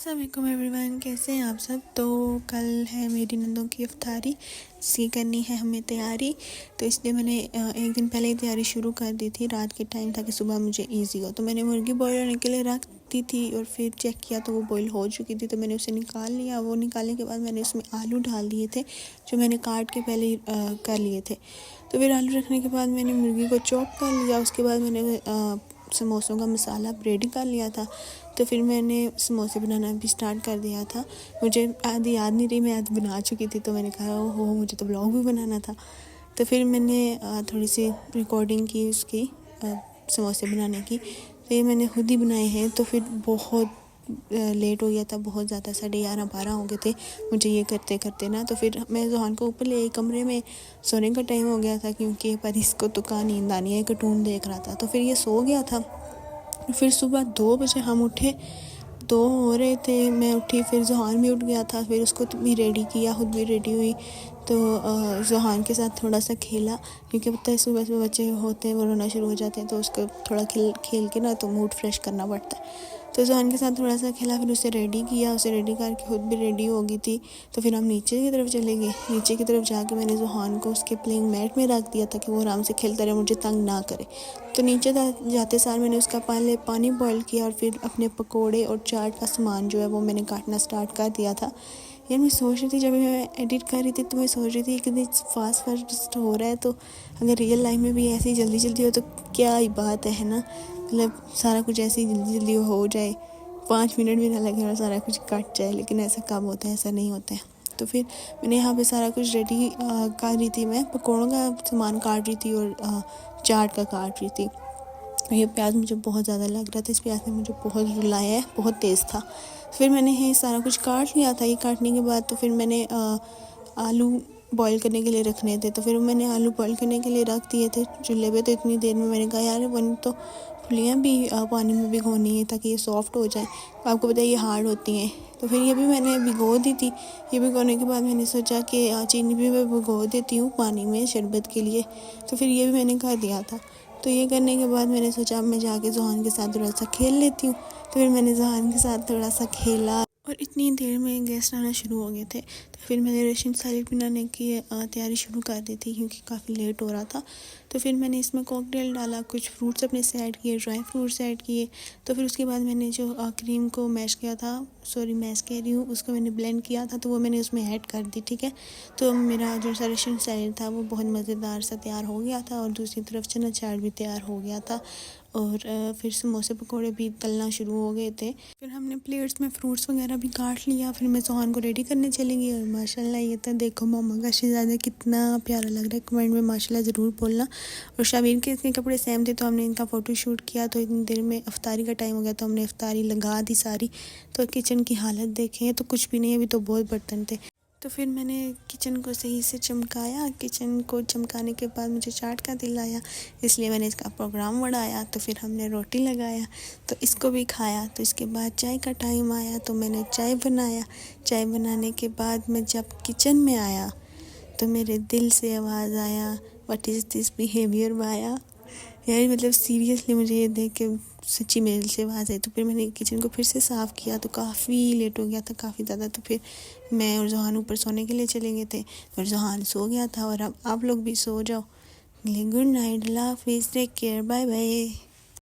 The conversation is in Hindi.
अस्सलाम वालेकुम एवरीवन, कैसे हैं आप सब। तो कल है मेरी नंदों की इफ्तारी, इसकी करनी है हमें तैयारी। तो इसलिए मैंने एक दिन पहले ही तैयारी शुरू कर दी थी रात के टाइम, ताकि सुबह मुझे इजी हो। तो मैंने मुर्गी बॉयल होने के लिए रख दी थी और फिर चेक किया तो वो बॉयल हो चुकी थी। तो मैंने उसे निकाल लिया। वो निकालने के बाद मैंने उसमें आलू डाल दिए थे, जो मैंने काट के पहले ही कर लिए थे। तो फिर आलू रखने के बाद मैंने मुर्गी को चॉप कर लिया। उसके बाद मैंने समोसों का मसाला रेडी कर लिया था। तो फिर मैंने समोसे बनाना भी स्टार्ट कर दिया था। मुझे आधी याद नहीं रही, मैं आधी बना चुकी थी। तो मैंने कहा ओहो, मुझे तो ब्लॉग भी बनाना था। तो फिर मैंने थोड़ी सी रिकॉर्डिंग की उसकी, समोसे बनाने की। तो ये मैंने खुद ही बनाए हैं। तो फिर बहुत लेट हो गया था, बहुत ज़्यादा 11:30-12 हो गए थे मुझे ये करते करते ना। तो फिर मैं जोहान को ऊपर ले कमरे में, सोने का टाइम हो गया था, क्योंकि पर इसको तो कहाँ नींद आनी है, कार्टून देख रहा था। तो फिर ये सो गया था। फिर सुबह 2 बजे हम उठे, 2 हो रहे थे, मैं उठी, फिर जोहान भी उठ गया था। फिर उसको भी रेडी किया, खुद भी रेडी हुई। तो जोहान के साथ थोड़ा सा खेला, क्योंकि पता है सुबह सुबह बच्चे होते हैं वो रोना शुरू हो जाते हैं। तो उसको थोड़ा खेल के ना तो मूड फ्रेश करना पड़ता है। तो जोहान के साथ थोड़ा सा खेला, फिर उसे रेडी किया। उसे रेडी करके खुद भी रेडी हो गई थी। तो फिर हम नीचे की तरफ चले गए। नीचे की तरफ जाके मैंने जोहान को उसके प्लेइंग मैट में रख दिया, ताकि वो आराम से खेलता रहे, मुझे तंग ना करे। तो नीचे जाते सार मैंने उसका पानी बॉईल किया, और फिर अपने पकोड़े और चाट का सामान जो है वो मैंने काटना स्टार्ट कर दिया था। यार मैं सोच रही थी, जब मैं एडिट कर रही थी तो मैं सोच रही थी कितनी फास्ट हो रहा है। तो अगर रियल लाइफ में भी ऐसे ही जल्दी जल्दी हो तो क्या ही बात है ना। मतलब सारा कुछ ऐसे ही जल्दी जल्दी हो जाए, 5 मिनट भी ना लगे और सारा कुछ कट जाए। लेकिन ऐसा कब होता है, ऐसा नहीं होता है। तो फिर मैंने यहाँ पे सारा कुछ रेडी कर रही थी। मैं पकौड़ों का सामान काट रही थी और चाट का काट रही थी। ये प्याज मुझे बहुत ज़्यादा लग रहा था, इस प्याज ने मुझे बहुत रुलाया है, बहुत तेज़ था। फिर मैंने ये सारा कुछ काट लिया था। ये काटने के बाद तो फिर मैंने आलू बॉईल करने के लिए रखने थे। तो फिर मैंने आलू बॉईल करने के लिए रख दिए थे चूल्हे पे। तो इतनी देर में मैंने कहा यार वन तो फुलियाँ भी पानी में भिगोनी है, ताकि ये सॉफ्ट हो जाए। आपको पता है ये हार्ड होती हैं। तो फिर ये भी मैंने भिगो दी थी। ये भिगोने के बाद मैंने सोचा कि चीनी भी मैं भिगो देती हूँ पानी में शरबत के लिए। तो फिर ये भी मैंने कर दिया था। तो ये करने के बाद मैंने सोचा अब मैं जाके जोहान के साथ थोड़ा सा खेल लेती हूँ। तो फिर मैंने जोहान के साथ थोड़ा सा खेला, और इतनी देर में गेस्ट आना शुरू हो गए थे। तो फिर मैंने रशियन सैलेड बनाने की तैयारी शुरू कर दी थी, क्योंकि काफ़ी लेट हो रहा था। तो फिर मैंने इसमें कॉकटेल डाला, कुछ फ्रूट्स अपने से ऐड किए, ड्राई फ्रूट्स ऐड किए। तो फिर उसके बाद मैंने जो क्रीम को मैश किया था, मैश कह रही हूँ, उसको मैंने ब्लेंड किया था, तो वो मैंने उसमें ऐड कर दी। ठीक है। तो मेरा जो रशियन सैलेड था वो बहुत मज़ेदार सा तैयार हो गया था, और दूसरी तरफ चना चाट भी तैयार हो गया था। और फिर समोसे पकोड़े भी तलना शुरू हो गए थे। फिर हमने प्लेट्स में फ्रूट्स वगैरह भी काट लिया। फिर मैं जोहान को रेडी करने चली गई। और माशाल्लाह ये तो देखो मामा का शहज़ादा कितना प्यारा लग रहा है। कमेंट में माशाल्लाह ज़रूर बोलना। और शाबीर के इसके कपड़े सेम थे, तो हमने इनका फ़ोटो शूट किया। तो इतनी देर में इफ्तारी का टाइम हो गया, तो हमने इफ्तारी लगा दी सारी। तो किचन की हालत देखें तो कुछ भी नहीं, अभी तो बहुत बर्तन थे। तो फिर मैंने किचन को सही से चमकाया। किचन को चमकाने के बाद मुझे चाट का दिल आया, इसलिए मैंने इसका प्रोग्राम बढ़ाया। तो फिर हमने रोटी लगाया, तो इसको भी खाया। तो इसके बाद चाय का टाइम आया, तो मैंने चाय बनाया। चाय बनाने के बाद मैं जब किचन में आया तो मेरे दिल से आवाज़ आया, व्हाट इज़ दिस बिहेवियर बाया। यार मतलब सीरियसली मुझे ये देख के सच्ची मेरे दिल से आवाज़ आई। तो फिर मैंने किचन को फिर से साफ़ किया। तो काफ़ी लेट हो गया था, काफ़ी ज़्यादा। तो फिर मैं और जोहान ऊपर सोने के लिए चले गए थे, और जोहान सो गया था। और अब आप लोग भी सो जाओ। गुड नाइट, अल्लाह हाफिज़, टेक केयर, बाय बाय।